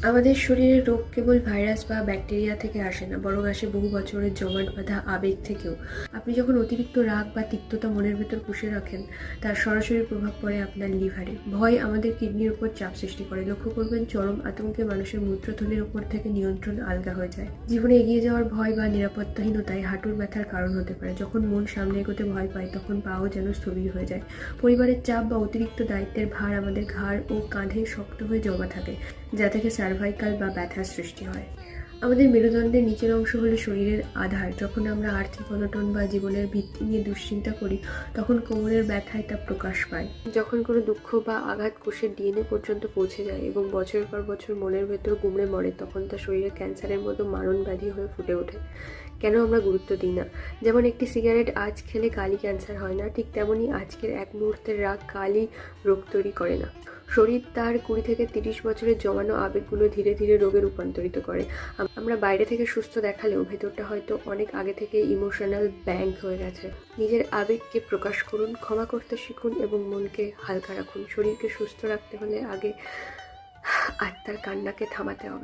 আমাদের শরীরে রোগ কেবল ভাইরাস বা ব্যাকটেরিয়া থেকে আসে না, বরং আসে বহু বছরের জমাট বাঁধা আবেগ থেকেও। আপনি যখন অতিরিক্ত রাগ বা তিক্ততা মনের ভেতর পুষে রাখেন, তার সরাসরি প্রভাব পড়ে আপনার লিভারে। ভয় আমাদের কিডনির উপর চাপ সৃষ্টি করে। লক্ষ্য করবেন, চরম আতঙ্কে মানুষের মূত্রথলির উপর থেকে নিয়ন্ত্রণ আলগা হয়ে যায়। জীবনে এগিয়ে যাওয়ার ভয় বা নিরাপত্তাহীনতায় হাঁটুর ব্যথার কারণ হতে পারে। যখন মন সামনে এগোতে ভয় পায়, তখন পাও যেন স্থবির হয়ে যায়। পরিবারের চাপ বা অতিরিক্ত দায়িত্বের ভার আমাদের ঘাড় ও কাঁধে শক্ত হয়ে জমা থাকে, যা থেকে সার্ভাইকাল বা ব্যথার সৃষ্টি হয়। আমাদের মেরুদণ্ডের নিচের অংশ হলো শরীরের আধার। যখন আমরা আর্থিক অনটন বা জীবনের ভিত্তি নিয়ে দুশ্চিন্তা করি, তখন কোমরের ব্যথায় তা প্রকাশ পায়। যখন কোনো দুঃখ বা আঘাত কোষের ডিএনএ পর্যন্ত পৌঁছে যায় এবং বছরের পর বছর মনের ভেতর গুমড়ে মরে, তখন তা শরীরে ক্যান্সারের মতো মারণ ব্যাধি হয়ে ফুটে ওঠে। কেন আমরা গুরুত্ব দিই না? যেমন একটি সিগারেট আজ খেলে কালই ক্যান্সার হয় না, ঠিক তেমনই আজকের এক মুহূর্তের রাগ কালই রোগ তৈরি করে না। শরীর তার 20 থেকে 30 বছরের জমানো আবেগগুলো ধীরে ধীরে রোগে রূপান্তরিত করে। আমরা বাইরে থেকে সুস্থ দেখালেও ভেতরটা হয়তো অনেক আগে থেকে ইমোশনাল ব্যাংক হয়ে গেছে। নিজের আবেগকে প্রকাশ করুন, ক্ষমা করতে শিখুন এবং মনকে হালকা রাখুন। শরীরকে সুস্থ রাখতে হলে আগে আত্মার কান্নাকে থামাতে হবে।